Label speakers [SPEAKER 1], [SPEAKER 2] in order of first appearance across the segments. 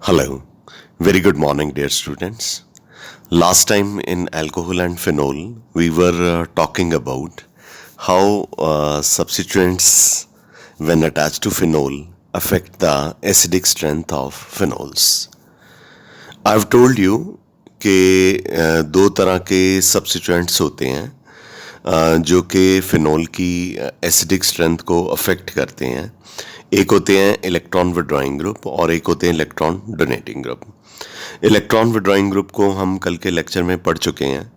[SPEAKER 1] Hello, very good morning, dear students. Last time in alcohol and phenol, we were talking about how substituents, when attached to phenol, affect the acidic strength of phenols. I've told you कि दो तरह के substituents होते हैं जो कि phenol की acidic strength को अफेक्ट करते हैं। एक होते हैं इलेक्ट्रॉन विड्रॉइंग ग्रुप और एक होते हैं electron donating group. Electron withdrawing group को हम कल के लेक्चर में पढ़ चुके हैं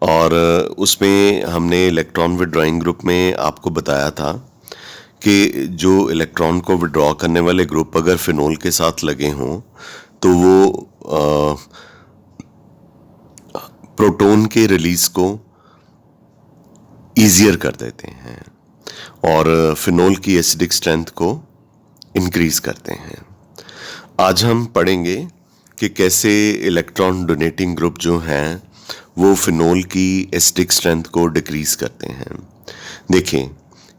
[SPEAKER 1] और उसमें हमने इलेक्ट्रॉन विड्रॉइंग ग्रुप में आपको बताया था कि जो इलेक्ट्रॉन को विड्रॉ करने वाले ग्रुप अगर फिनोल के साथ लगे हों तो वो प्रोटॉन के रिलीज को ईजियर कर देते हैं और फिनोल की एसिडिक स्ट्रेंथ को इंक्रीज करते हैं। आज हम पढ़ेंगे कि कैसे इलेक्ट्रॉन डोनेटिंग ग्रुप जो हैं वो फिनोल की एसिडिक स्ट्रेंथ को डिक्रीज करते हैं। देखिए,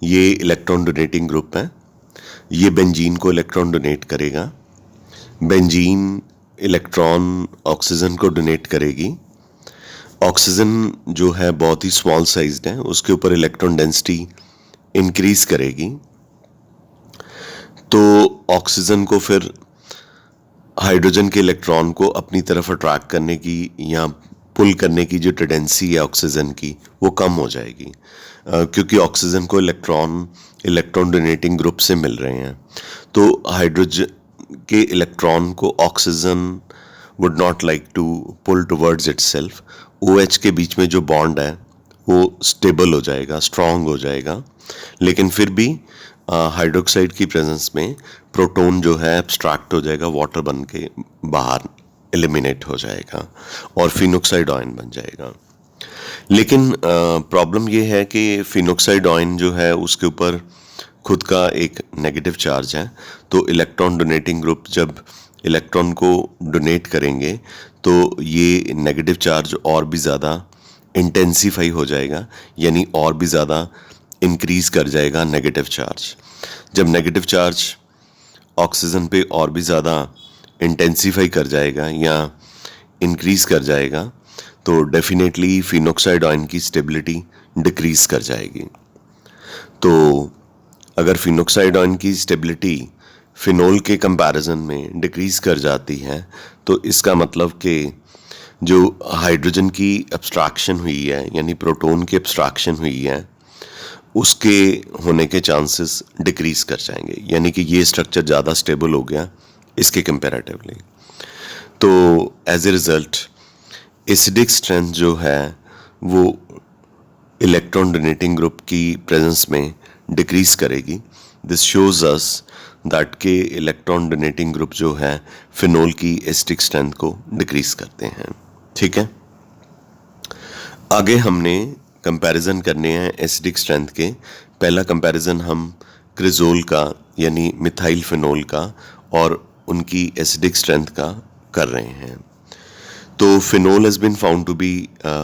[SPEAKER 1] ये इलेक्ट्रॉन डोनेटिंग ग्रुप है, ये बेंजीन को इलेक्ट्रॉन डोनेट करेगा, बेंजीन इलेक्ट्रॉन ऑक्सीजन को डोनेट करेगी। ऑक्सीजन जो है बहुत ही स्मॉल साइज्ड है, उसके ऊपर इलेक्ट्रॉन डेंसिटी इंक्रीज करेगी तो ऑक्सीजन को फिर हाइड्रोजन के इलेक्ट्रॉन को अपनी तरफ अट्रैक्ट करने की या पुल करने की जो टेंडेंसी है ऑक्सीजन की वो कम हो जाएगी क्योंकि ऑक्सीजन को इलेक्ट्रॉन डोनेटिंग ग्रुप से मिल रहे हैं। तो हाइड्रोजन के इलेक्ट्रॉन को oxygen would not like to pull towards itself. OH के बीच में जो बॉन्ड है वो स्टेबल हो जाएगा, स्ट्रांग हो जाएगा, लेकिन फिर भी हाइड्रोक्साइड की प्रेजेंस में प्रोटॉन जो है एब्स्ट्रैक्ट हो जाएगा, वाटर बन के बाहर एलिमिनेट हो जाएगा और फिनोक्साइड आयन बन जाएगा। लेकिन प्रॉब्लम ये है कि फिनोक्साइड आयन जो है उसके ऊपर खुद का एक नेगेटिव चार्ज है, तो इलेक्ट्रॉन डोनेटिंग ग्रुप जब इलेक्ट्रॉन को डोनेट करेंगे तो ये नेगेटिव चार्ज और भी ज़्यादा इंटेंसीफाई हो जाएगा, यानी और भी ज़्यादा इंक्रीज कर जाएगा नेगेटिव चार्ज। जब नेगेटिव चार्ज ऑक्सीजन पे और भी ज़्यादा इंटेंसीफाई कर जाएगा या इंक्रीज कर जाएगा तो डेफिनेटली फिनोक्साइड आयन की स्टेबिलिटी डिक्रीज कर जाएगी। तो अगर फिनोक्साइड आयन की स्टेबिलिटी फिनोल के कंपैरिजन में डिक्रीज कर जाती है तो इसका मतलब कि जो हाइड्रोजन की एब्स्ट्रैक्शन हुई है यानी प्रोटॉन की एब्स्ट्रैक्शन हुई है उसके होने के चांसेस डिक्रीज कर जाएंगे, यानी कि ये स्ट्रक्चर ज़्यादा स्टेबल हो गया इसके कंपैरेटिवली। तो as a result acidic strength जो है वो इलेक्ट्रॉन डोनेटिंग ग्रुप की प्रेजेंस में डिक्रीज करेगी। दिस शोज अस दैट के इलेक्ट्रॉन डोनेटिंग ग्रुप जो है फिनोल की एसिडिक स्ट्रेंथ को डिक्रीज करते हैं। ठीक है, आगे हमने कंपैरिजन करने हैं एसिडिक स्ट्रेंथ के। पहला कंपैरिजन हम क्रिजोल का यानी मिथाइल फिनोल का और उनकी एसिडिक स्ट्रेंथ का कर रहे हैं। तो phenol has been found to be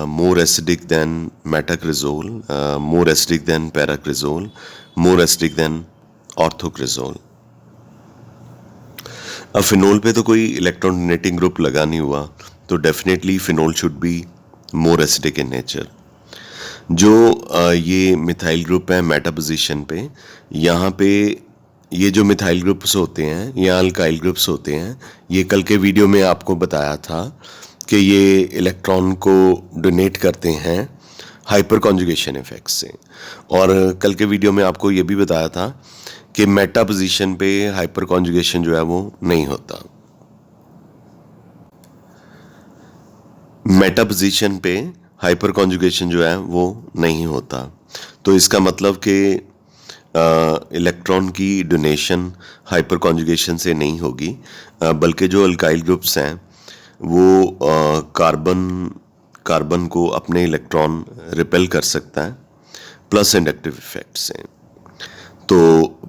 [SPEAKER 1] more acidic than metacresol, more acidic than paracresol, more acidic than orthocresol. अब फिनोल पे तो कोई इलेक्ट्रॉन डोनेटिंग ग्रुप लगा नहीं हुआ तो definitely phenol should be more acidic in nature. जो ये मिथाइल ग्रुप है मेटा पोजीशन पे, यहाँ पे ये जो मिथाइल ग्रुप्स होते हैं या अल्काइल ग्रुप्स होते हैं, ये कल के वीडियो में आपको बताया था कि ये इलेक्ट्रॉन को डोनेट करते हैं हाइपर कॉन्जुगेशन इफेक्ट से। और कल के वीडियो में आपको ये भी बताया था कि मेटा पोजीशन पे हाइपर कॉन्जुगेशन जो है वो नहीं होता। मेटा पोजीशन पे हाइपर कॉन्जुगेशन जो है वो नहीं होता, तो इसका मतलब कि इलेक्ट्रॉन की डोनेशन हाइपर कॉन्जुगेशन से नहीं होगी, बल्कि जो अल्काइल ग्रुप्स हैं वो कार्बन को अपने इलेक्ट्रॉन रिपेल कर सकता है प्लस इंडक्टिव इफेक्ट से। तो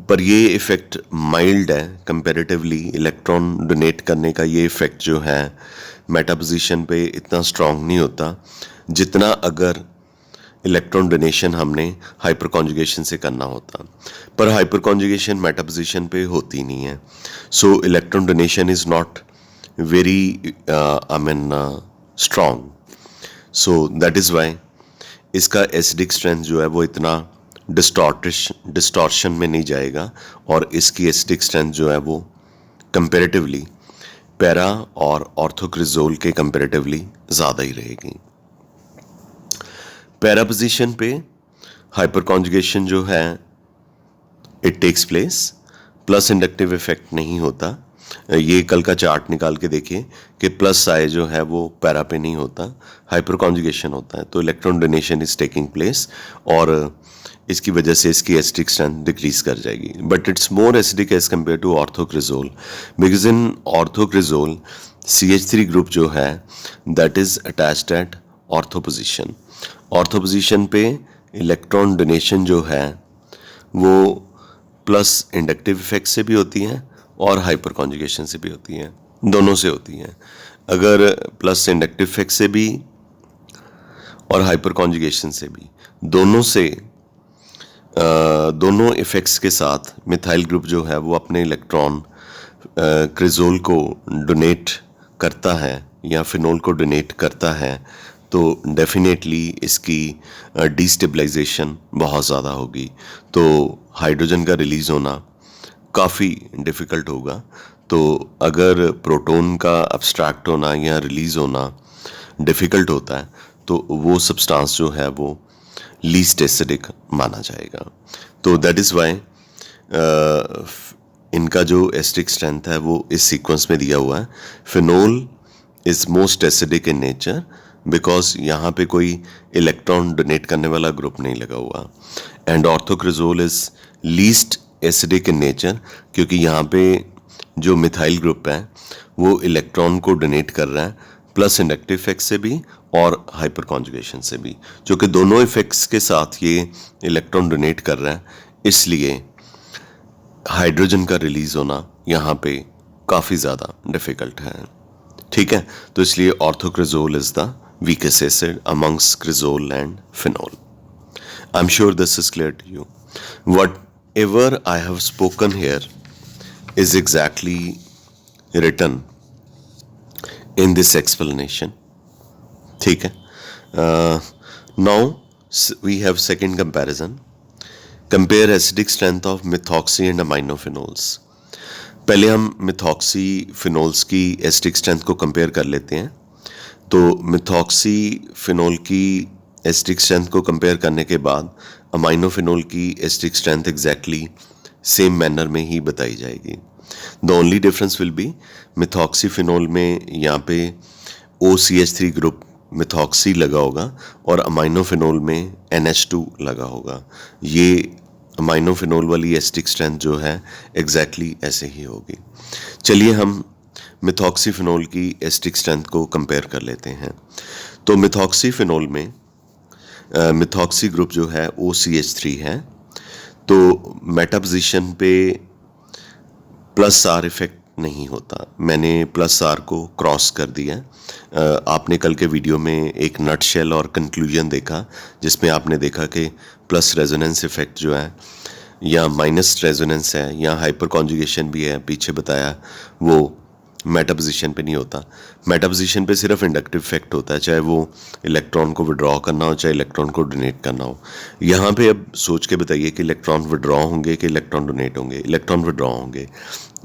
[SPEAKER 1] पर ये इफ़ेक्ट माइल्ड है कंपैरेटिवली, इलेक्ट्रॉन डोनेट करने का ये इफ़ेक्ट जो है मेटा पोजीशन पे इतना स्ट्रांग नहीं होता जितना अगर इलेक्ट्रॉन डोनेशन हमने हाइपर कॉन्जुगेशन से करना होता, पर हाइपर कॉन्जुगेशन मेटा पोजीशन पे होती नहीं है। सो electron donation is not very strong. So that is why इसका एसिडिक स्ट्रेंथ जो है वो इतना डिस्टॉर्शन में नहीं जाएगा, और इसकी एसिडिक स्ट्रेंथ जो है वो कंपेरेटिवली पैरा और ऑर्थोक्रिजोल के कंपेरेटिवली ज़्यादा ही रहेगी। पैरा पोजीशन पे हाइपर कॉन्जुगेशन जो है it takes place, plus inductive effect नहीं होता। ये कल का चार्ट निकाल के देखिए कि प्लस साइ जो है वो पैरा पे नहीं होता, हाइपर कॉन्जुगेशन होता है। तो electron donation is taking place और इसकी वजह से इसकी एसिडिक स्ट्रेंथ डिक्रीज कर जाएगी, but it's more acidic as compare to orthocresol, because in orthocresol CH3 group जो है that is attached at ortho position. Ortho position पे इलेक्ट्रॉन डोनेशन जो है वो प्लस इंडक्टिव इफेक्ट से भी होती हैं और हाइपर कॉन्जुगेशन से भी होती हैं, दोनों से होती हैं। अगर प्लस इंडक्टिव इफेक्ट से भी और हाइपर कॉन्जुगेशन से भी, दोनों इफेक्ट्स के साथ मिथाइल ग्रुप जो है वो अपने इलेक्ट्रॉन क्रिजोल को डोनेट करता है या फिनोल को डोनेट करता है, तो डेफिनेटली इसकी डिस्टेबलाइजेशन बहुत ज़्यादा होगी, तो हाइड्रोजन का रिलीज़ होना काफ़ी डिफ़िकल्ट होगा। तो अगर प्रोटॉन का अब्स्ट्रैक्ट होना या रिलीज़ होना डिफ़िकल्ट होता है तो वो सब्सटेंस जो है वो लीस्ट एसिडिक माना जाएगा। तो दैट इज़ वाई इनका जो एसिडिक स्ट्रेंथ है वो इस सीक्वेंस में दिया हुआ है। Phenol is most acidic in nature because यहाँ पे कोई इलेक्ट्रॉन डोनेट करने वाला ग्रुप नहीं लगा हुआ, and orthocresol is least acidic in nature क्योंकि यहाँ पे जो मिथाइल ग्रुप है वो इलेक्ट्रॉन को डोनेट कर रहा है प्लस इंडक्टिव इफेक्ट से भी और हाइपर कॉन्जुगेशन से भी, जो कि दोनों इफेक्ट्स के साथ ये इलेक्ट्रॉन डोनेट कर रहा है, इसलिए हाइड्रोजन का रिलीज होना यहाँ पे काफ़ी ज़्यादा डिफ़िकल्ट है। ठीक है, तो इसलिए orthocresol is the weakest acid amongst crizol and phenol. I'm sure this is clear to you. Whatever I have spoken here is exactly written in this explanation. ठीक है. Now we have second comparison. Compare acidic strength of methoxy and aminophenols. पहले हम methoxy phenols की acidic strength को compare कर लेते हैं। तो मिथॉक्सी फिनोल की एसिडिक स्ट्रेंथ को कंपेयर करने के बाद अमाइनोफिनोल की acidic strength exactly same manner में ही बताई जाएगी। The only difference will be methoxy phenol में यहाँ पे OCH3 ग्रुप मिथॉक्सी लगा होगा और अमाइनोफिनोल में NH2 लगा होगा। ये अमाइनोफिनोल वाली एसिडिक स्ट्रेंथ जो है एग्जैक्टली ऐसे ही होगी। चलिए हम मिथॉक्सी फिनोल की एसिडिक स्ट्रेंथ को कंपेयर कर लेते हैं। तो मिथॉक्सी फिनोल में मिथॉक्सी ग्रुप जो है OCH3 है, तो मेटा पोजीशन पे प्लस आर इफेक्ट नहीं होता। मैंने प्लस आर को क्रॉस कर दिया। आपने कल के वीडियो में एक नट शेल और कंक्लूजन देखा जिसमें आपने देखा कि प्लस रेजोनेंस इफेक्ट जो है या माइनस रेजोनेंस है या हाइपर कॉन्जुगेशन भी है, पीछे बताया, वो मेटा पोजीशन पे नहीं होता। मेटा पोजीशन पे सिर्फ इंडक्टिव इफेक्ट होता है, चाहे वो इलेक्ट्रॉन को विड्रॉ करना हो चाहे इलेक्ट्रॉन को डोनेट करना हो। यहाँ पे अब सोच के बताइए कि इलेक्ट्रॉन विड्रॉ होंगे कि इलेक्ट्रॉन डोनेट होंगे। इलेक्ट्रॉन विड्रॉ होंगे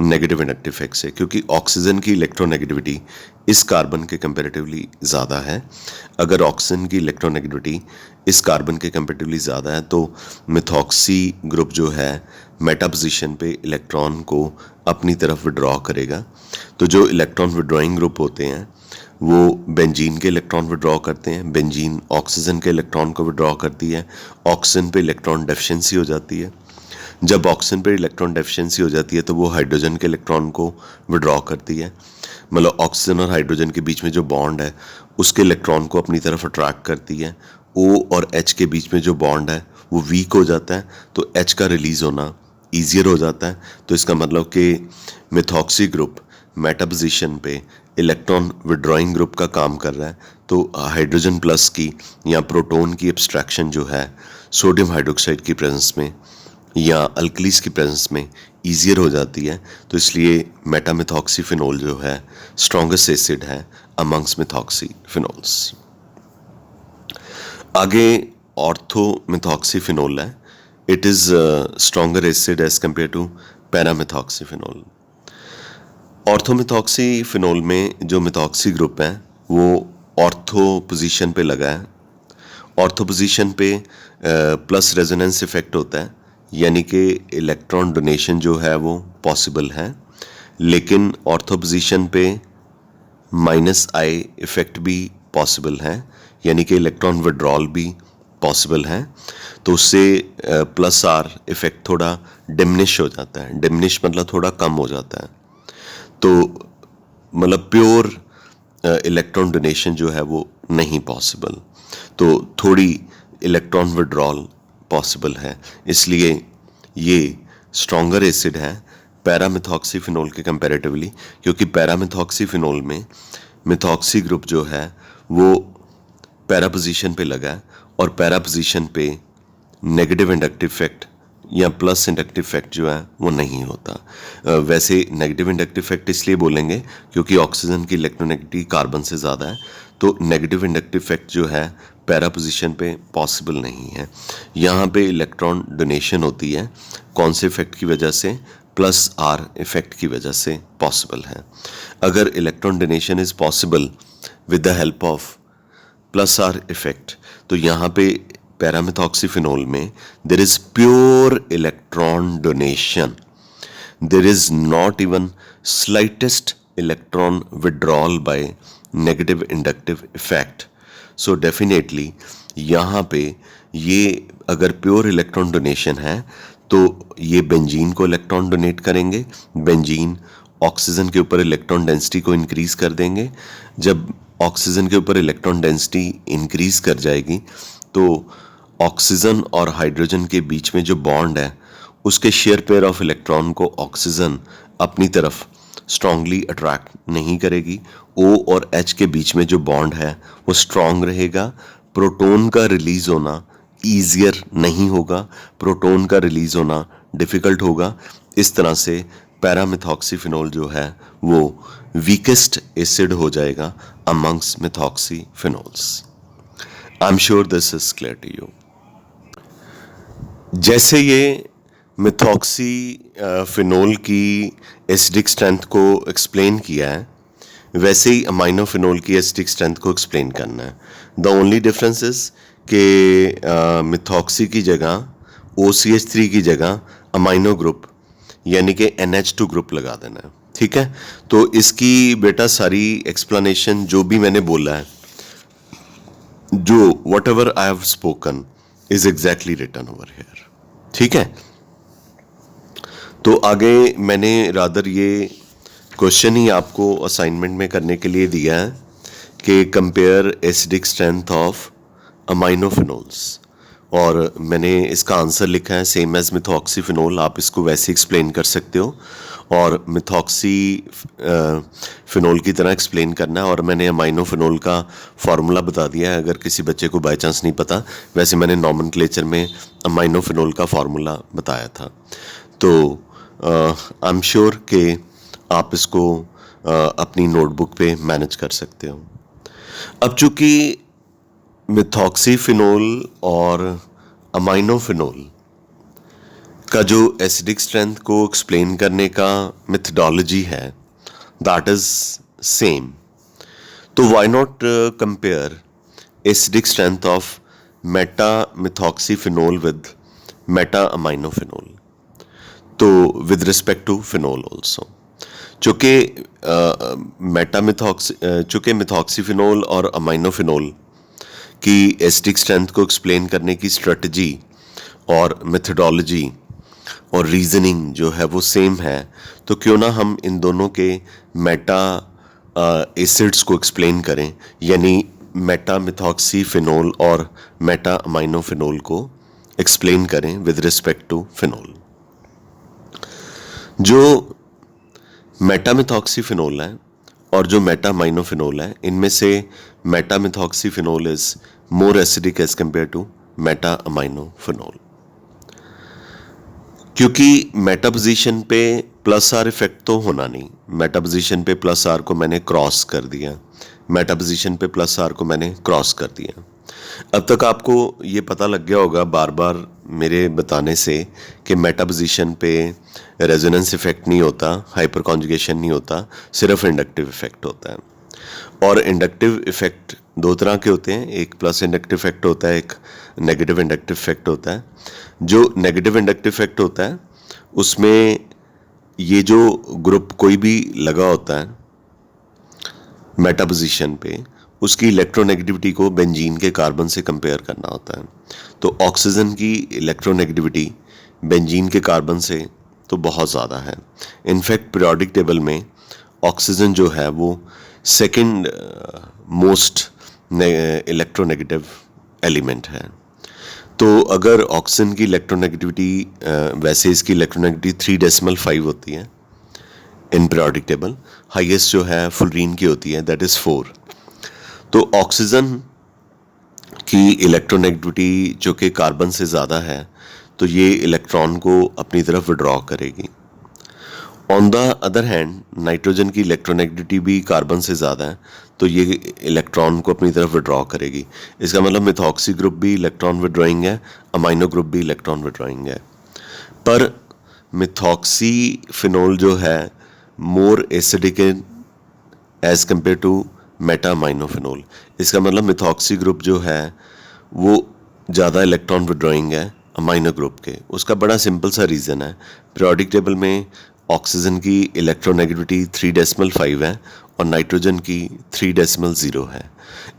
[SPEAKER 1] नेगेटिव इंडक्टिव इफेक्ट से, क्योंकि ऑक्सीजन की इलेक्ट्रोनेगेटिविटी इस कार्बन के कंपैरेटिवली ज़्यादा है। अगर ऑक्सीजन की इलेक्ट्रोनेगेटिविटी इस कार्बन के कंपैरेटिवली ज़्यादा है तो मिथॉक्सी ग्रुप जो है मेटा पोजीशन पे इलेक्ट्रॉन को अपनी तरफ विड्रॉ करेगा। तो जो इलेक्ट्रॉन विड्रॉइंग ग्रुप होते हैं वो बेंजीन के इलेक्ट्रॉन विड्रॉ करते हैं, बेंजीन ऑक्सीजन के इलेक्ट्रॉन को विड्रॉ करती है, ऑक्सीजन पे इलेक्ट्रॉन डेफिशिएंसी हो जाती है। जब ऑक्सीजन पे इलेक्ट्रॉन डेफिशिएंसी हो जाती है तो वो हाइड्रोजन के इलेक्ट्रॉन को विड्रॉ करती है, मतलब ऑक्सीजन और हाइड्रोजन के बीच में जो बॉन्ड है उसके इलेक्ट्रॉन को अपनी तरफ अट्रैक्ट करती है। O और H के बीच में जो बॉन्ड है वो वीक हो जाता है तो H का रिलीज़ होना ईजियर हो जाता है। तो इसका मतलब कि मिथॉक्सी ग्रुप मेटा पोजीशन पे इलेक्ट्रॉन विड्रॉइंग ग्रुप का काम कर रहा है, तो हाइड्रोजन प्लस की या प्रोटॉन की एब्स्ट्रैक्शन जो है सोडियम हाइड्रोक्साइड की प्रेजेंस में या अल्कलीज की प्रेजेंस में ईजियर हो जाती है। तो इसलिए मेटामिथॉक्सीफिनोल जो है स्ट्रॉन्गेस्ट एसिड है अमंग्स मिथॉक्सीफिनोल्स। आगे ऑर्थोमिथॉक्सीफिनोल है। It is stronger acid as compare to paramethoxyphenol. Orthomethoxyphenol में जो मिथॉक्सी ग्रुप है वो ऑर्थो पोजीशन पे लगा है। ऑर्थो पोजीशन पे प्लस रेजोनेंस इफेक्ट होता है, यानी कि इलेक्ट्रॉन डोनेशन जो है वो पॉसिबल है, लेकिन ऑर्थो पोजीशन पे माइनस आई इफेक्ट भी पॉसिबल है, यानी कि इलेक्ट्रॉन विड्रॉल भी पॉसिबल है। तो उससे प्लस आर इफेक्ट थोड़ा डिमिनिश हो जाता है। डिमिनिश मतलब थोड़ा कम हो जाता है। तो मतलब प्योर इलेक्ट्रॉन डोनेशन जो है वो नहीं पॉसिबल, तो थोड़ी इलेक्ट्रॉन विड्रॉल पॉसिबल है। इसलिए ये स्ट्रॉन्गर एसिड है पैरामिथॉक्सीफिनोल के कंपैरेटिवली, क्योंकि पैरामिथॉक्सीफिनोल में मिथॉक्सी ग्रुप जो है वो पैरा पोजीशन पे लगा है और पैरा पोजीशन पे नेगेटिव इंडक्टिव इफेक्ट या प्लस इंडक्टिव इफेक्ट जो है वो नहीं होता। वैसे नेगेटिव इंडक्टिव इफेक्ट इसलिए बोलेंगे क्योंकि ऑक्सीजन की इलेक्ट्रोनेगेटिविटी कार्बन से ज़्यादा है, तो नेगेटिव इंडक्टिव इफेक्ट जो है पैरा पोजीशन पे पॉसिबल नहीं है। यहाँ पे इलेक्ट्रॉन डोनेशन होती है, कौन से इफेक्ट की वजह से? प्लस आर इफेक्ट की वजह से पॉसिबल है। अगर electron donation is possible with the help of plus R effect, तो यहाँ पे पैरामिथॉक्सीफिनोल में there is pure electron donation, there is not even slightest electron withdrawal by negative inductive effect. So definitely यहाँ पे ये अगर प्योर इलेक्ट्रॉन डोनेशन है तो ये बेंजीन को इलेक्ट्रॉन डोनेट करेंगे। बेंजीन ऑक्सीजन के ऊपर इलेक्ट्रॉन डेंसिटी को इंक्रीज कर देंगे। जब ऑक्सीजन के ऊपर इलेक्ट्रॉन डेंसिटी इंक्रीज कर जाएगी तो ऑक्सीजन और हाइड्रोजन के बीच में जो बॉन्ड है उसके शेयर पेयर ऑफ इलेक्ट्रॉन को ऑक्सीजन अपनी तरफ स्ट्रांगली अट्रैक्ट नहीं करेगी। O और H के बीच में जो बॉन्ड है वो स्ट्रांग रहेगा। प्रोटॉन का रिलीज होना ईजियर नहीं होगा, प्रोटॉन का रिलीज होना डिफ़िकल्ट होगा। इस तरह से पैरामिथॉक्सीफिनोल जो है वो वीकेस्ट एसिड हो जाएगा amongst methoxyphenols. I am sure this is clear to you. जैसे ये मिथॉक्सीफिनोल की एसिडिक स्ट्रेंथ को एक्सप्लेन किया है, वैसे ही अमाइनोफिनोल की एसिडिक स्ट्रेंथ को एक्सप्लेन करना है। द ओनली डिफरेंस इज कि मिथॉक्सी की जगह OCH3 की जगह अमाइनो ग्रुप यानी कि NH2 ग्रुप लगा देना है। ठीक है, तो इसकी बेटा सारी एक्सप्लेनेशन जो भी मैंने बोला है, जो whatever I have spoken is exactly written over here. ठीक है, तो आगे मैंने रादर ये क्वेश्चन ही आपको असाइनमेंट में करने के लिए दिया है कि कंपेयर एसिडिक स्ट्रेंथ ऑफ अमाइनोफिनोल्स, और मैंने इसका आंसर लिखा है सेम एज मिथॉक्सीफिनोल। आप इसको वैसे एक्सप्लेन कर सकते हो और मिथॉक्सीफिनोल की तरह एक्सप्लेन करना है। और मैंने अमाइनोफिनोल का फार्मूला बता दिया है, अगर किसी बच्चे को बाय चांस नहीं पता। वैसे मैंने नॉमेनक्लेचर में अमाइनोफिनोल का फार्मूला बताया था। तो आई एम श्योर कि आप इसको अपनी नोटबुक पे मैनेज कर सकते हो। अब चूंकि मिथॉक्सीफिनोल और अमाइनोफिनोल का जो एसिडिक स्ट्रेंथ को एक्सप्लेन करने का मेथडोलॉजी है दैट इज सेम, तो why not compare acidic strength of meta methoxyphenol with meta aminophenol, तो with respect to phenol also. चूँकि मिथॉक्सीफिनोल और अमाइनोफिनोल की एसिडिक स्ट्रेंथ को एक्सप्लेन करने की स्ट्रेटजी और मेथडोलॉजी और रीजनिंग जो है वो सेम है, तो क्यों ना हम इन दोनों के मेटा एसिड्स को एक्सप्लेन करें, यानी मेटा मिथॉक्सीफिनोल और मेटा अमाइनोफिनोल को एक्सप्लेन करें विद रिस्पेक्ट टू फिनोल। जो मेटामिथॉक्सीफिनोल है और जो मेटामाइनोफिनोल है, इनमें से metamethoxyphenol is more acidic as compare to metaaminophenol. क्योंकि मेटा पोजीशन पे प्लस आर इफेक्ट तो होना नहीं, मेटा पोजीशन पे प्लस आर को मैंने क्रॉस कर दिया, मेटा पोजीशन पे प्लस आर को मैंने क्रॉस कर दिया। अब तक आपको ये पता लग गया होगा बार बार मेरे बताने से कि मेटा पोजीशन पे रेजोनेंस इफेक्ट नहीं होता, हाइपर कॉन्जुगेशन नहीं होता, सिर्फ इंडक्टिव इफेक्ट होता है। और इंडक्टिव इफेक्ट दो तरह के होते हैं, एक प्लस इंडक्टिव इफेक्ट होता है, एक नेगेटिव इंडक्टिव इफेक्ट होता है। जो नेगेटिव इंडक्टिव इफेक्ट होता है उसमें ये जो ग्रुप कोई भी लगा होता है मेटा पोजीशन पे, उसकी इलेक्ट्रोनेगेटिविटी को बेंजीन के कार्बन से कंपेयर करना होता है। तो ऑक्सीजन की इलेक्ट्रोनेगेटिविटी बेंजीन के कार्बन से तो बहुत ज़्यादा है। इनफैक्ट पीरियोडिक टेबल में ऑक्सीजन जो है वो सेकंड मोस्ट इलेक्ट्रोनेगेटिव एलिमेंट है। तो अगर ऑक्सीजन की इलेक्ट्रोनेगेटिविटी वैसे इसकी इलेक्ट्रोनेगेटिविटी 3.5 होती है इन पीरियोडिक टेबल, हाईएस्ट जो है फुलरीन की होती है, दैट इज़ 4। तो ऑक्सीजन की इलेक्ट्रोनेगेटिविटी जो कि कार्बन से ज़्यादा है, तो ये इलेक्ट्रॉन को अपनी तरफ विड्रॉ करेगी। On the other hand nitrogen की इलेक्ट्रोनेगेटिविटी भी कार्बन से ज़्यादा है, तो ये इलेक्ट्रॉन को अपनी तरफ विड्रॉ करेगी। इसका मतलब मिथॉक्सी ग्रुप भी इलेक्ट्रॉन विड्रॉइंग है, अमाइनो ग्रुप भी इलेक्ट्रॉन विड्रॉइंग है। पर मिथॉक्सी फिनोल जो है more acidic as compare to metaaminophenol. इसका मतलब मिथॉक्सी ग्रुप जो है वो ज़्यादा इलेक्ट्रॉन विड्रॉइंग है अमाइनो ग्रुप के। उसका बड़ा सिंपल सा रीज़न है, पीरियोडिक टेबल में ऑक्सीजन की इलेक्ट्रोनेगेटिविटी 3.5 है और नाइट्रोजन की 3.0 है।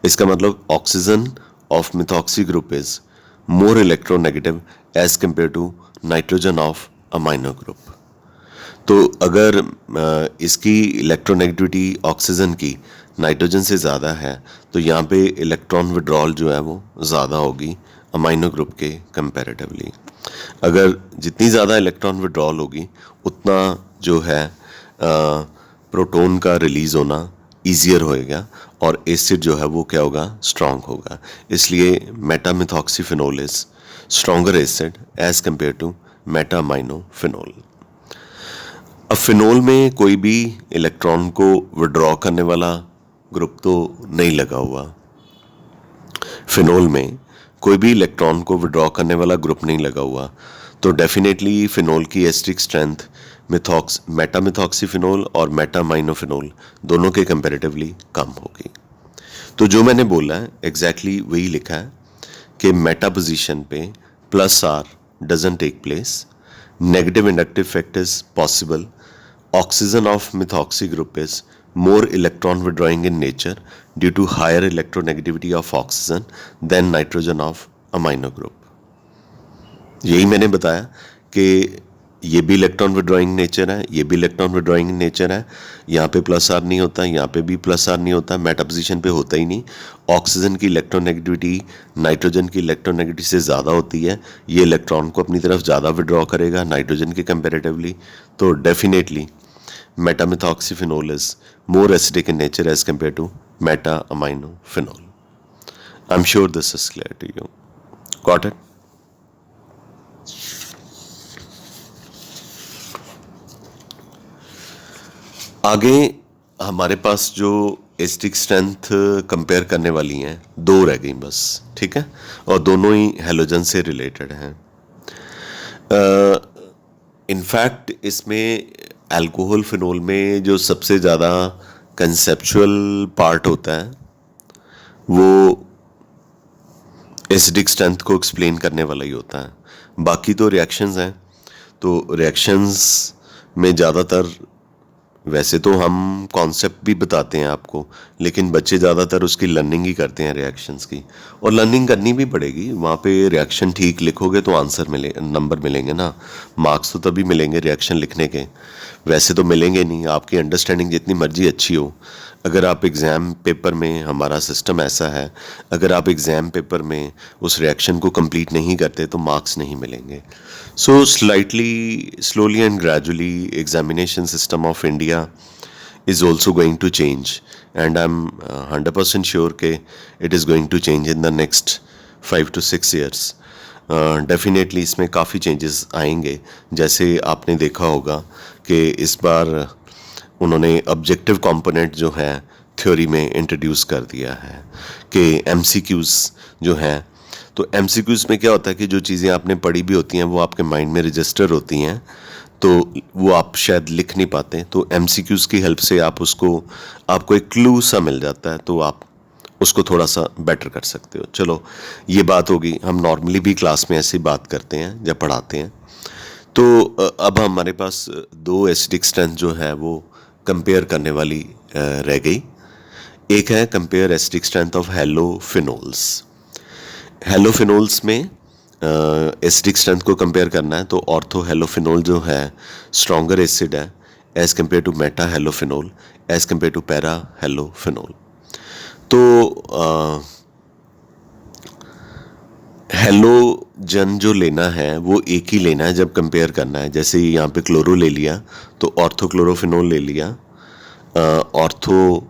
[SPEAKER 1] इसका मतलब oxygen of methoxy group is more electronegative as compare to nitrogen of amino group. तो अगर इसकी इलेक्ट्रोनेगेटिविटी ऑक्सीजन की नाइट्रोजन से ज़्यादा है, तो यहाँ पे इलेक्ट्रॉन विड्रॉल जो है वो ज़्यादा होगी अमाइनो ग्रुप के कंपैरेटिवली। अगर जितनी ज़्यादा इलेक्ट्रॉन विड्रॉल होगी उतना जो है प्रोटॉन का रिलीज़ होना ईजियर होएगा और एसिड जो है वो क्या होगा, स्ट्रॉन्ग होगा। इसलिए metamethoxyphenol is stronger acid as compare to metaaminophenol. अब फिनोल में कोई भी इलेक्ट्रॉन को विड्रॉ करने वाला ग्रुप तो नहीं लगा हुआ, फिनोल में कोई भी इलेक्ट्रॉन को विड्रॉ करने वाला ग्रुप नहीं लगा हुआ, तो डेफिनेटली फिनोल की एसिडिक स्ट्रेंथ मेटामिथॉक्सीफिनोल और मेटामाइनोफिनोल दोनों के कंपैरेटिवली कम होगी। तो जो मैंने बोला है एग्जैक्टली वही लिखा है कि मेटा पोजीशन पे plus R doesn't take place, negative inductive effect is possible, oxygen of methoxy group is more electron withdrawing in nature due to higher electronegativity of oxygen than nitrogen of amino group। यही मैंने बताया कि ये भी electron withdrawing nature है, ये भी electron withdrawing nature है। यहाँ पे प्लस आर नहीं होता, यहाँ पे भी प्लस आर नहीं होता, मेटा पोजीशन पे होता ही नहीं। ऑक्सीजन की इलेक्ट्रोनेगेटिविटी नाइट्रोजन की इलेक्ट्रोनेगेटिविटी से ज़्यादा होती है, ये इलेक्ट्रॉन को अपनी तरफ ज़्यादा विड्रॉ करेगा नाइट्रोजन के कंपेरेटिवली। तो definitely मेटामिथॉक्सीफिनोल is more acidic in nature as compared to meta-aminophenol. I'm sure this is clear to you. Got it? आगे हमारे पास जो एसिडिक स्ट्रेंथ कंपेयर करने वाली हैं दो रह गई बस, ठीक है, और दोनों ही हैलोजन से रिलेटेड हैं। इनफैक्ट इसमें अल्कोहल फिनोल में जो सबसे ज़्यादा कंसेप्चुअल पार्ट होता है वो एसिडिक स्ट्रेंथ को एक्सप्लेन करने वाला ही होता है। बाकी तो रिएक्शंस हैं, तो रिएक्शंस में ज़्यादातर वैसे तो हम कॉन्सेप्ट भी बताते हैं आपको, लेकिन बच्चे ज़्यादातर उसकी लर्निंग ही करते हैं रिएक्शंस की, और लर्निंग करनी भी पड़ेगी। वहाँ पे रिएक्शन ठीक लिखोगे तो आंसर नंबर मिलेंगे ना, मार्क्स तो तभी मिलेंगे रिएक्शन लिखने के, वैसे तो मिलेंगे नहीं। आपकी अंडरस्टैंडिंग जितनी मर्जी अच्छी हो, अगर आप एग्ज़ाम पेपर में, हमारा सिस्टम ऐसा है, अगर आप एग्ज़ाम पेपर में उस रिएक्शन को कंप्लीट नहीं करते तो मार्क्स नहीं मिलेंगे। So slightly, slowly and gradually examination system of India is also going to change, and I'm 100% sure कि it is going to change in the next 5 to 6 years. Definitely इसमें काफ़ी changes आएंगे. जैसे आपने देखा होगा कि इस बार उन्होंने ऑब्जेक्टिव कंपोनेंट जो है थ्योरी में इंट्रोड्यूस कर दिया है कि एमसीक्यूज़ जो हैं. तो एमसीक्यूज़ में क्या होता है कि जो चीज़ें आपने पढ़ी भी होती हैं वो आपके माइंड में रजिस्टर होती हैं, तो वो आप शायद लिख नहीं पाते. तो एमसीक्यूज़ की हेल्प से आपको एक क्लू सा मिल जाता है, तो आप उसको थोड़ा सा बेटर कर सकते हो. चलो, ये बात होगी. हम नॉर्मली भी क्लास में ऐसे बात करते हैं जब पढ़ाते हैं. तो अब हमारे पास दो एसिडिक स्ट्रेंथ जो है वो कंपेयर करने वाली रह गई. एक है कंपेयर एसिडिक स्ट्रेंथ ऑफ हेलोफिनोल्स. हेलोफिनोल्स में एसिडिक स्ट्रेंथ को कंपेयर करना है, तो ऑर्थो हेलोफिनोल जो है स्ट्रॉन्गर एसिड है as compare to meta halophenol as compare to para halophenol. तो हेलोजन जो लेना है वो एक ही लेना है जब कंपेयर करना है. जैसे यहाँ पे क्लोरो ले लिया तो ऑर्थोक्लोरोफिनोल ले लिया, ऑर्थो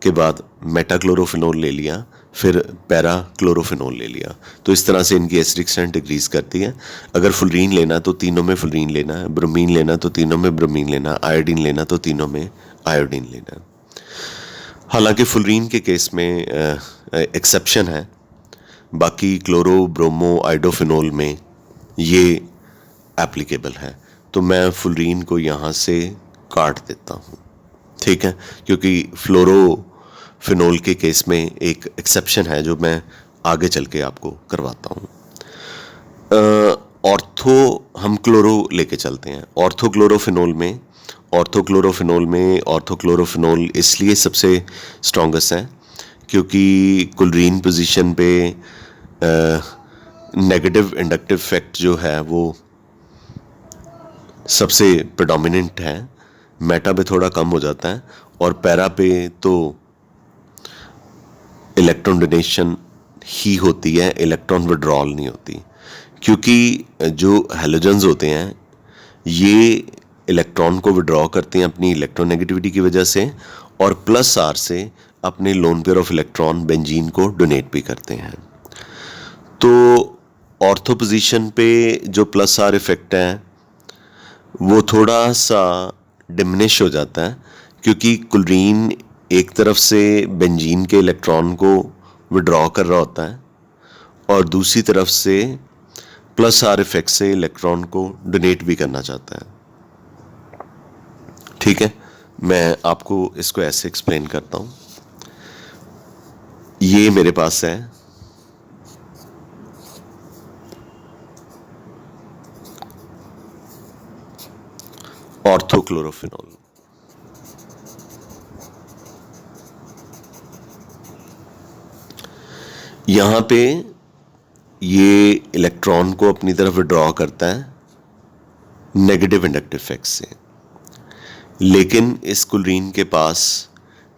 [SPEAKER 1] के बाद मेटाक्लोरोफिनोल ले लिया, फिर पैरा क्लोरोफिनोल ले लिया. तो इस तरह से इनकी एसिडिक स्ट्रेंथ डिक्रीज करती है. अगर फुलरीन लेना तो तीनों में फुलरीन लेना है, ब्रोमीन लेना तो तीनों में ब्रोमीन लेना, आयोडीन लेना तो तीनों में आयोडीन लेना. हालांकि फुलरीन के केस में एक्सेप्शन है, बाकी क्लोरो ब्रोमो आइडोफिनोल में ये एप्लीकेबल है. तो मैं फुलरीन को यहाँ से काट देता हूँ, ठीक है, क्योंकि फ्लोरोफिनोल के केस में एक एक्सेप्शन है जो मैं आगे चल के आपको करवाता हूँ. ऑर्थो हम क्लोरो लेके चलते हैं. ऑर्थोक्लोरोफिनोल इसलिए सबसे स्ट्रॉन्गेस्ट है क्योंकि क्लोरीन पोजीशन पे नेगेटिव इंडक्टिव इफेक्ट जो है वो सबसे प्रेडोमिनेंट है. मेटा पे थोड़ा कम हो जाता है और पैरा पे तो इलेक्ट्रॉन डोनेशन ही होती है, इलेक्ट्रॉन विड्रॉल नहीं होती. क्योंकि जो हैलोजन्स होते हैं ये इलेक्ट्रॉन को विड्रॉ करते हैं अपनी इलेक्ट्रोनेगेटिविटी की वजह से, और प्लस आर से अपने lone pair of electron benzene को डोनेट भी करते हैं. तो ऑर्थो पोजीशन पे जो प्लस आर इफेक्ट है वो थोड़ा सा डिमिनिश हो जाता है क्योंकि क्लोरीन एक तरफ से बेंजीन के इलेक्ट्रॉन को विड्रॉ कर रहा होता है और दूसरी तरफ से प्लस आर इफेक्ट से इलेक्ट्रॉन को डोनेट भी करना चाहता है. ठीक है, मैं आपको इसको ऐसे एक्सप्लेन करता हूँ. ये मेरे पास है ऑर्थोक्लोरोफिनोल. यहाँ पे ये इलेक्ट्रॉन को अपनी तरफ विड्रॉ करता है नेगेटिव इंडक्टिव इफेक्ट से, लेकिन इस क्लोरीन के पास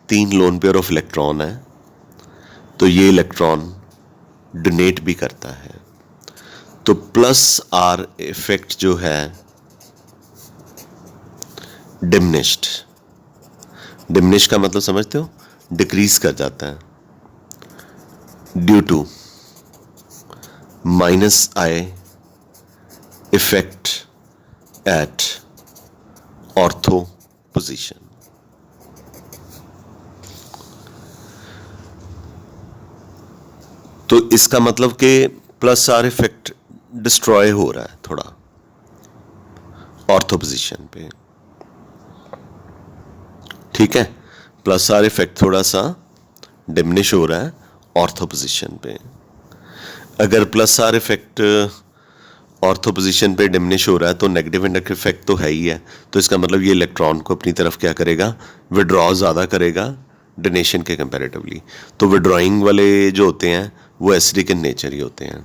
[SPEAKER 1] 3 लोन पेयर ऑफ इलेक्ट्रॉन है, तो ये इलेक्ट्रॉन डोनेट भी करता है. तो प्लस आर इफेक्ट जो है डिमिनिश का मतलब समझते हो, डिक्रीज कर जाता है due to minus I effect at ortho position. तो इसका मतलब कि प्लस आर इफेक्ट डिस्ट्रॉय हो रहा है थोड़ा ऑर्थो पोजीशन पे. ठीक है, प्लस आर इफेक्ट थोड़ा सा डिमिनिश हो रहा है ऑर्थो पोजीशन पे. अगर plus R effect ortho position पे डिमिनिश हो रहा है तो नेगेटिव इंडक्टिव इफेक्ट तो है ही है, तो इसका मतलब ये इलेक्ट्रॉन को अपनी तरफ क्या करेगा, विड्रॉ ज़्यादा करेगा डोनेशन के कंपैरेटिवली. तो विड्रॉइंग वाले जो होते हैं वो एसिडिक इन नेचर ही होते हैं.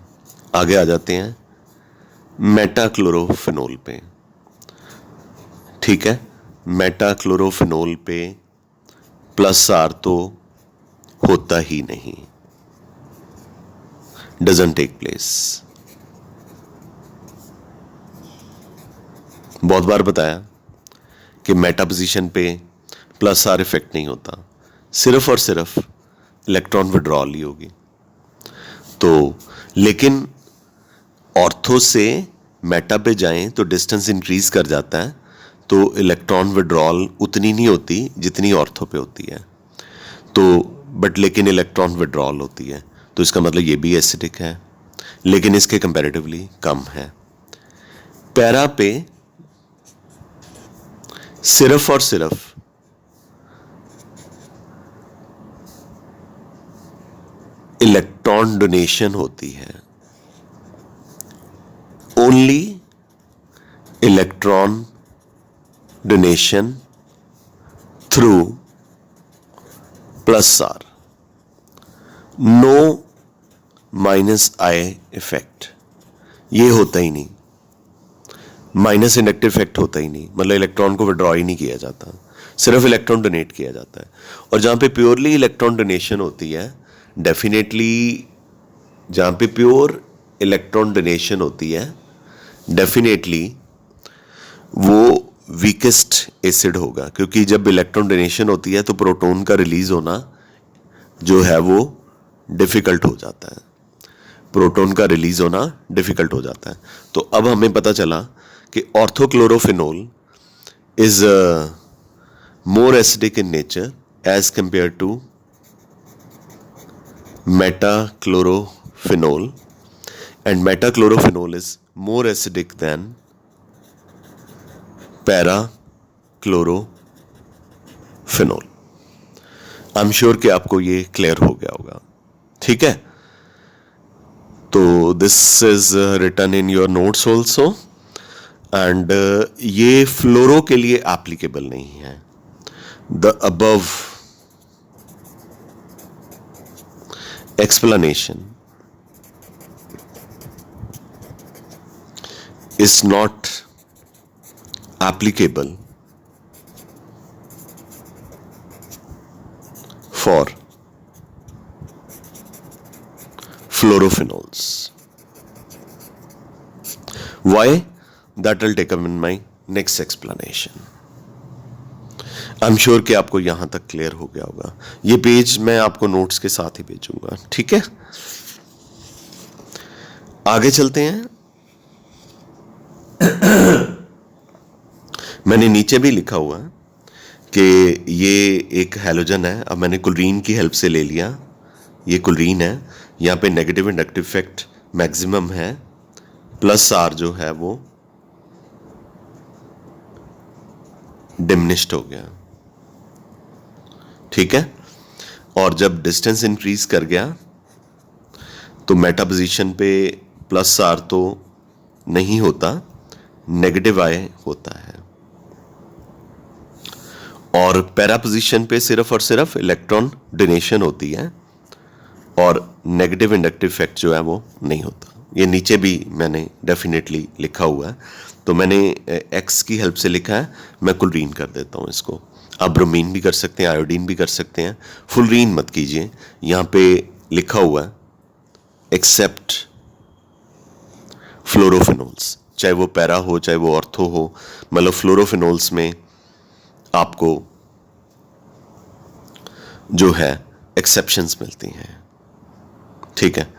[SPEAKER 1] आगे आ जाते हैं मेटाक्लोरोफिनोल पे. ठीक है, मेटाक्लोरोफिनोल पे प्लस आर तो होता ही नहीं, डजंट टेक प्लेस. बहुत बार बताया कि मेटा पोजीशन पे प्लस आर इफेक्ट नहीं होता, सिर्फ और सिर्फ इलेक्ट्रॉन विड्रॉल ही होगी। तो लेकिन ऑर्थो से मेटा पे जाएं तो डिस्टेंस इंक्रीज कर जाता है, तो इलेक्ट्रॉन विड्रॉल उतनी नहीं होती जितनी ऑर्थो पे होती है। तो बट लेकिन इलेक्ट्रॉन विड्रॉल होती है, तो इसका मतलब ये भी एसिडिक है, लेकिन इसके कंपैरेटिवली कम है। पैरा पे सिर्फ और सिर्फ इलेक्ट्रॉन डोनेशन होती है, only electron donation through plus R, no minus I effect, ये होता ही नहीं, माइनस इंडक्टिव इफेक्ट होता ही नहीं, मतलब इलेक्ट्रॉन को विड्रॉ ही नहीं किया जाता, सिर्फ इलेक्ट्रॉन डोनेट किया जाता है। और जहाँ पे प्योरली इलेक्ट्रॉन डोनेशन होती है, डेफिनेटली जहाँ पे प्योर इलेक्ट्रॉन डोनेशन होती है, डेफिनेटली वो वीकेस्ट एसिड होगा, क्योंकि जब इलेक्ट्रॉन डोनेशन होती है तो प्रोटॉन का रिलीज होना जो है वो डिफिकल्ट हो जाता है, प्रोटॉन का रिलीज होना डिफिकल्ट हो जाता है। तो अब हमें पता चला कि orthochlorophenol is more acidic in nature as compare to metachlorophenol, and metachlorophenol is more acidic than parachlorophenol. I'm sure कि आपको ये क्लियर हो गया होगा, ठीक है। तो this is written in your notes also, and ये फ्लोरो के लिए एप्लीकेबल नहीं है। The above explanation is not applicable for fluorophenols. Why? That will take up in my next explanation. I am sure कि आपको यहां तक क्लियर हो गया होगा। ये पेज मैं आपको नोट्स के साथ ही भेजूंगा, ठीक है। आगे चलते हैं। मैंने नीचे भी लिखा हुआ है कि ये एक हैलोजन है। अब मैंने क्लोरीन की हेल्प से ले लिया, ये क्लोरीन है। यहाँ पे नेगेटिव इंडक्टिव इफेक्ट मैक्सिमम है, प्लस आर जो है वो डिमिनिश्ड हो गया, ठीक है। और जब डिस्टेंस इंक्रीज कर गया तो मेटा पोजीशन पे प्लस आर तो नहीं होता, नेगेटिव आई होता है। और पैरा पोजीशन पे सिर्फ और सिर्फ इलेक्ट्रॉन डोनेशन होती है और नेगेटिव इंडक्टिव इफेक्ट जो है वो नहीं होता। ये नीचे भी मैंने डेफिनेटली लिखा हुआ है, तो मैंने एक्स की हेल्प से लिखा है, मैं क्लोरीन कर देता हूँ इसको। आप ब्रोमीन भी कर सकते हैं, आयोडीन भी कर सकते हैं, फुलरीन मत कीजिए। यहाँ पे लिखा हुआ है एक्सेप्ट फ्लोरोफिनोल्स, चाहे वो पैरा हो चाहे वो ऑर्थो हो, मतलब फ्लोरोफिनोल्स में आपको जो है एक्सेप्शंस मिलती हैं, ठीक है।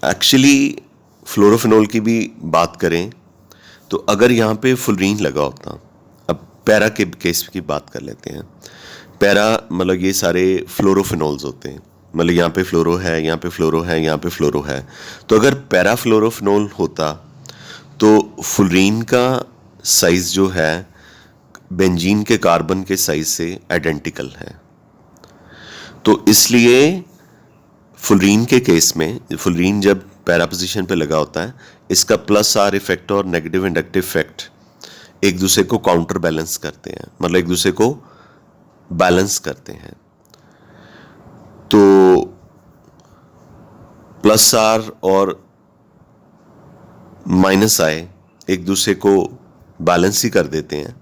[SPEAKER 1] एक्चुअली फ्लोरोफिनोल की भी बात करें तो अगर यहाँ पे फुलरीन लगा होता, अब पैरा के केस की बात कर लेते हैं। पैरा मतलब ये सारे फ्लोरोफिनोल्स होते हैं, मतलब यहाँ पे फ्लोरो है, यहाँ पे फ्लोरो है, यहाँ पे फ्लोरो है। तो अगर पैरा फ्लोरोफिनोल होता तो फुलरीन का साइज जो है बेंजीन के कार्बन के साइज से आइडेंटिकल है। तो इसलिए फुलरीन के केस में, फुलरीन जब पैरा पोजीशन पे लगा होता है, इसका प्लस आर इफेक्ट और नेगेटिव इंडक्टिव इफेक्ट एक दूसरे को काउंटर बैलेंस करते हैं, मतलब एक दूसरे को बैलेंस करते हैं। तो प्लस आर और माइनस आई एक दूसरे को बैलेंस ही कर देते हैं,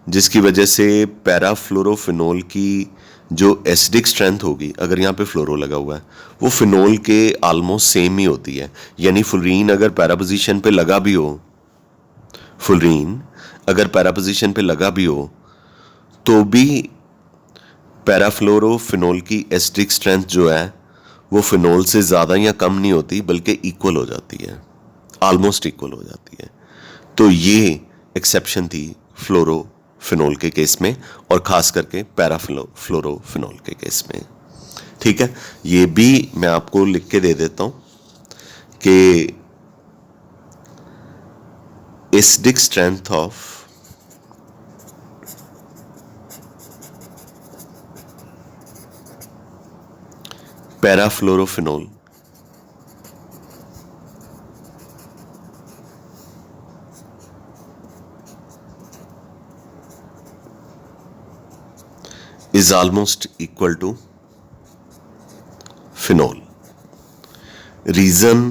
[SPEAKER 1] जिसकी वजह से पैराफ्लोरोफिनोल की जो एसिडिक स्ट्रेंथ होगी, अगर यहाँ पे फ्लोरो लगा हुआ है, वो फिनोल के ऑलमोस्ट सेम ही होती है। यानी फुलरीन अगर पैरा पोजीशन पे लगा भी हो, फुलरीन अगर पैरा पोजीशन पे लगा भी हो तो भी पैराफ्लोरोफिनोल की एसिडिक स्ट्रेंथ जो है वो फिनोल से ज़्यादा या कम नहीं होती, बल्कि इक्वल हो जाती है, ऑलमोस्ट इक्वल हो जाती है। तो ये एक्सेप्शन थी फ्लोरोफिनोल के केस में, और ख़ास करके पैराफ्लोरोफिनोल के केस में। ठीक है, ये भी मैं आपको लिख के दे देता हूँ कि acidic strength of parafluorophenol is almost equal to phenol. Reason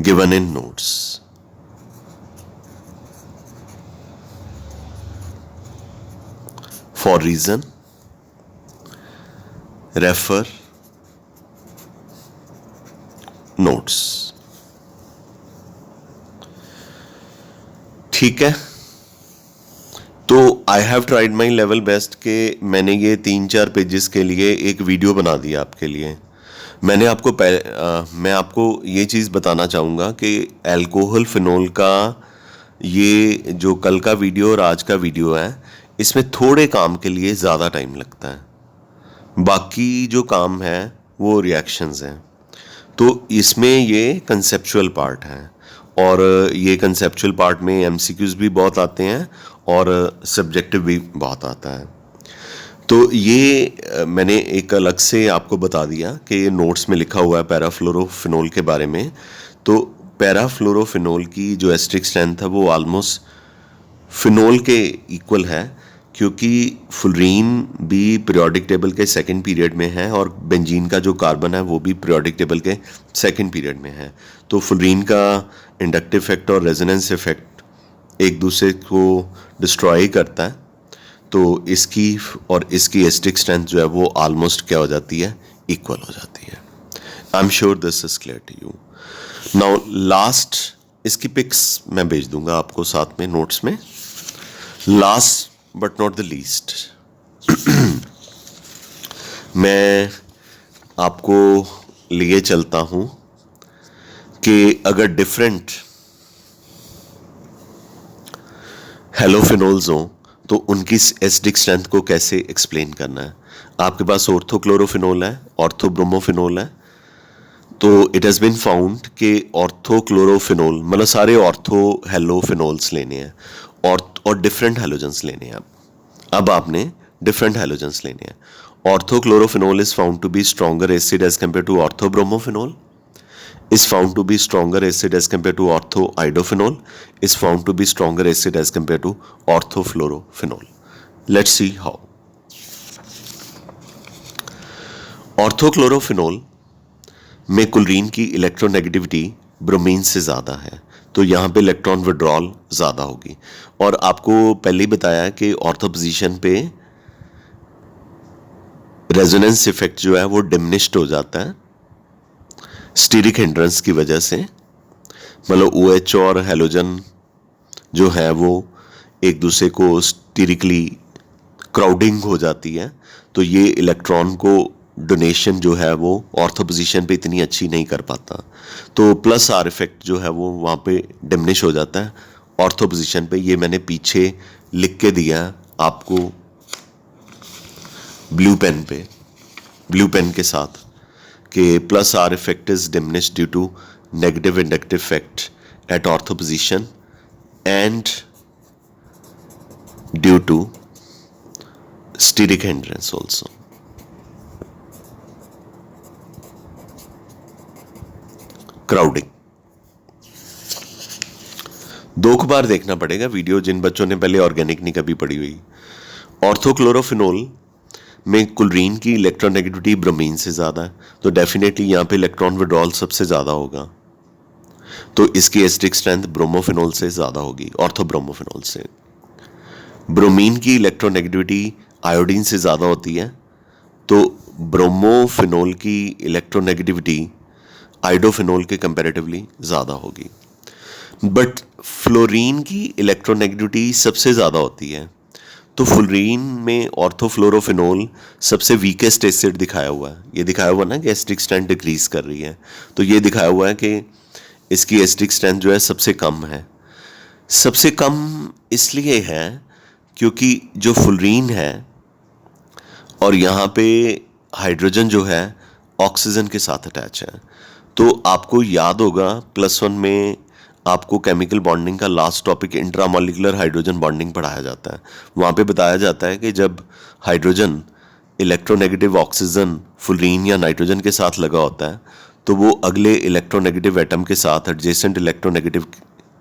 [SPEAKER 1] given in notes. For reason, refer notes. ठीक है, तो I have tried my level best के मैंने ये 3-4 पेजेस के लिए एक वीडियो बना दिया आपके लिए। मैंने आपको मैं आपको ये चीज़ बताना चाहूँगा कि अल्कोहल फिनोल का ये जो कल का वीडियो और आज का वीडियो है, इसमें थोड़े काम के लिए ज़्यादा टाइम लगता है, बाकी जो काम है वो रिएक्शंस हैं। तो इसमें ये कंसेप्चुअल पार्ट है, और ये कंसेप्चुअल पार्ट में एमसीक्यूज भी बहुत आते हैं और सब्जेक्टिव भी बहुत आता है। तो ये मैंने एक अलग से आपको बता दिया कि ये नोट्स में लिखा हुआ है पैराफ्लोरोफिनोल के बारे में। तो पैराफ्लोरोफिनोल की जो एसिडिक स्ट्रेंथ है वो ऑलमोस्ट फिनोल के इक्वल है, क्योंकि फुलरीन भी पीरियोडिक टेबल के सेकंड पीरियड में है और बेंजीन का जो कार्बन है वो भी पीरियोडिक टेबल के सेकंड पीरियड में है। तो फुलरीन का इंडक्टिव इफेक्ट और रेजोनेंस इफेक्ट एक दूसरे को डिस्ट्रॉय करता है, तो इसकी और इसकी एसिडिक स्ट्रेंथ जो है वो ऑलमोस्ट क्या हो जाती है, इक्वल हो जाती है। I am sure this is clear to you. Now last, इसकी पिक्स मैं भेज दूंगा आपको साथ में नोट्स में। Last but not the least, मैं आपको लिए चलता हूं कि अगर डिफरेंट हेलोफिनोल्स हों तो उनकी एसिडिक स्ट्रेंथ को कैसे एक्सप्लेन करना है। आपके पास ऑर्थोक्लोरोफिनोल है, ऑर्थोब्रोमोफिनोल है। तो इट हैज़ बीन फाउंड कि ऑर्थोक्लोरोफिनोल मतलब सारे ऑर्थो हेलोफिनोल्स लेने हैं और डिफरेंट हेलोजेंस लेने हैं। अब आपने डिफरेंट हेलोजेंस लेने हैं। Orthochlorophenol is found to be stronger acid as compare to orthobromophenol, is found to be stronger acid as compared to orthoiodophenol, is found to be stronger acid as compared to orthofluorophenol. Let's see how. ऑर्थोक्लोरोफिनोल में chlorine की electronegativity bromine से ज़्यादा है, तो यहाँ पे electron withdrawal ज़्यादा होगी। और आपको पहले ही बताया कि ऑर्थो पोजीशन पे रेजोनेंस इफेक्ट जो है वो डिमिनिश्ड हो जाता है स्टीरिक हिंड्रेंस की वजह से। मतलब OH और हेलोजन जो है वो एक दूसरे को स्टीरिकली क्राउडिंग हो जाती है, तो ये इलेक्ट्रॉन को डोनेशन जो है वो ऑर्थो पोजीशन पे इतनी अच्छी नहीं कर पाता, तो प्लस आर इफेक्ट जो है वो वहाँ पे डिमिनिश हो जाता है ऑर्थो पोजीशन पे। ये मैंने पीछे लिख के दिया आपको ब्लू पेन पे, ब्लू पेन के साथ, कि plus R effect is diminished due to negative inductive effect at ortho position and due to steric hindrance also. Crowding दो बार देखना पड़ेगा वीडियो, जिन बच्चों ने पहले ऑर्गेनिक नहीं कभी पढ़ी हुई। ऑर्थोक्लोरोफिनोल में क्लोरीन की इलेक्ट्रोनेगेटिविटी ब्रोमीन से ज़्यादा है, तो डेफिनेटली यहाँ पे इलेक्ट्रॉन विड्रॉल सबसे ज़्यादा होगा, तो इसकी एसिडिक स्ट्रेंथ ब्रोमोफिनोल से ज़्यादा होगी, ऑर्थोब्रोमोफिनोल से। ब्रोमीन की इलेक्ट्रोनेगेटिविटी आयोडीन से ज़्यादा होती है, तो ब्रोमोफिनोल की इलेक्ट्रोनेगेटिविटी आयोडोफिनोल के कंपैरेटिवली ज़्यादा होगी। बट फ्लोरीन की इलेक्ट्रोनेगेटिविटी सबसे ज़्यादा होती है। तो फ्लोरीन में ऑर्थोफ्लोरोफिनोल सबसे वीकेस्ट एसिड दिखाया हुआ है। ये दिखाया हुआ ना कि एसिडिक स्ट्रेंथ डिक्रीज कर रही है, तो ये दिखाया हुआ है कि इसकी एसिडिक स्ट्रेंथ जो है सबसे कम है। सबसे कम इसलिए है क्योंकि जो फ्लोरीन है और यहाँ पे हाइड्रोजन जो है ऑक्सीजन के साथ अटैच है। तो आपको याद होगा +1 में आपको केमिकल बॉन्डिंग का last topic intramolecular hydrogen bonding पढ़ाया जाता है। वहाँ पे बताया जाता है कि जब हाइड्रोजन इलेक्ट्रोनेगेटिव ऑक्सीजन फ्लोरीन या नाइट्रोजन के साथ लगा होता है तो वो अगले इलेक्ट्रोनेगेटिव एटम के साथ एडजेसेंट इलेक्ट्रोनेगेटिव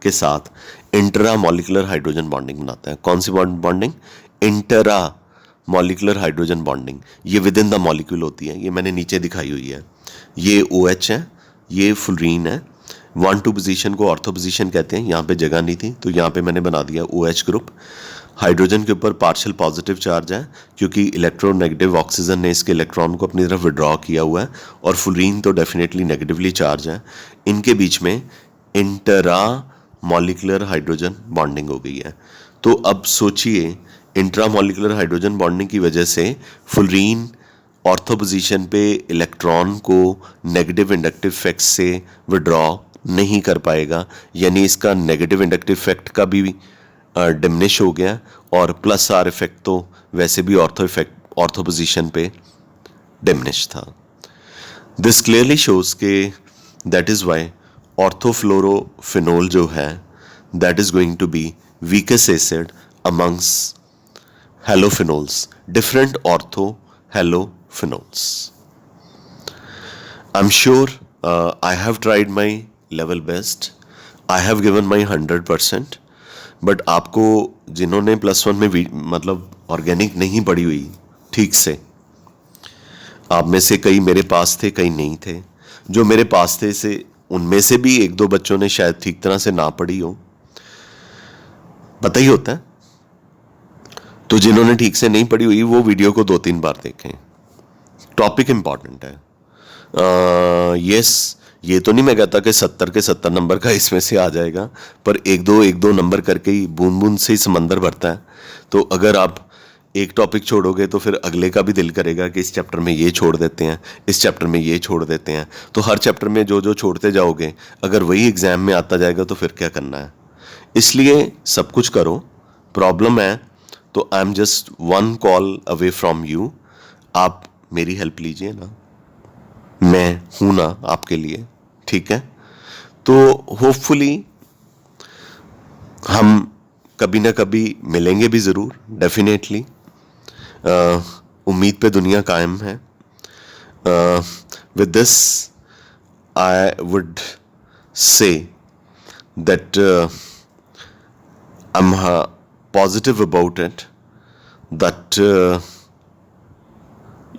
[SPEAKER 1] के साथ इंट्रामॉलिक्यूलर हाइड्रोजन बॉन्डिंग बनाता है। कौन सी bonding? Intra molecular hydrogen bonding. ये विद इन द मॉलिक्यूल होती है। ये मैंने नीचे दिखाई हुई है। ये OH है, ये फ्लोरीन है। 1-2 पोजीशन को ऑर्थो पोजीशन कहते हैं। यहाँ पे जगह नहीं थी तो यहाँ पे मैंने बना दिया OH ग्रुप। हाइड्रोजन के ऊपर पार्शियल पॉजिटिव चार्ज है क्योंकि इलेक्ट्रोनेगेटिव ऑक्सीजन ने इसके इलेक्ट्रॉन को अपनी तरफ विड्रॉ किया हुआ है, और फ्लोरीन तो डेफिनेटली नेगेटिवली चार्ज है। इनके बीच में इंटरा मॉलिक्यूलर हाइड्रोजन बॉन्डिंग हो गई है। तो अब सोचिए इंट्रामॉलिक्यूलर हाइड्रोजन बॉन्डिंग की वजह से फ्लोरीन ऑर्थो पोजीशन पे इलेक्ट्रॉन को नेगेटिव इंडक्टिव इफेक्ट से विड्रॉ नहीं कर पाएगा, यानी इसका नेगेटिव इंडक्टिव इफेक्ट का भी डिमिनिश हो गया, और +R इफेक्ट तो वैसे भी ऑर्थो पोजीशन पे डिमिनिश था। दिस क्लियरली शोज के दैट इज वाई ऑर्थोफ्लोरोफिनोल जो है that is going to be weakest acid amongst halophenols, different ortho halophenols. I'm sure I have tried my level best. I have given my 100%. But आपको जिन्होंने +1 में मतलब organic नहीं पढ़ी हुई ठीक से, आप में से कई मेरे पास थे, कई नहीं थे। जो मेरे पास थे से उनमें से भी 1-2 बच्चों ने शायद ठीक तरह से ना पढ़ी हो, पता ही होता है। तो जिन्होंने ठीक से नहीं पढ़ी हुई वो वीडियो को 2-3 बार देखें। टॉपिक इंपॉर्टेंट है। यस, ये तो नहीं मैं कहता कि 70 के 70 नंबर का इसमें से आ जाएगा, पर 1-2 नंबर करके ही बूंद बूंद से ही समंदर भरता है। तो अगर आप एक टॉपिक छोड़ोगे तो फिर अगले का भी दिल करेगा कि इस चैप्टर में ये छोड़ देते हैं, इस चैप्टर में ये छोड़ देते हैं। तो हर चैप्टर में जो जो छोड़ते जाओगे, अगर वही एग्जाम में आता जाएगा तो फिर क्या करना है। इसलिए सब कुछ करो। प्रॉब्लम है तो I am just 1 call away from you. आप मेरी हेल्प लीजिए ना, मैं हूं ना आपके लिए, ठीक है। तो होपफुली हम कभी ना कभी मिलेंगे भी ज़रूर, डेफिनेटली। उम्मीद पे दुनिया कायम है। With this I would say that I am positive about it, that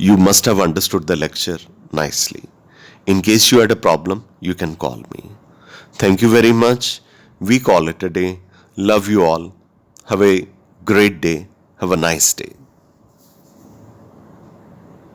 [SPEAKER 1] you must have understood the lecture nicely. In case you had a problem, you can call me. Thank you very much. We call it a day. Love you all. Have a great day. Have a nice day.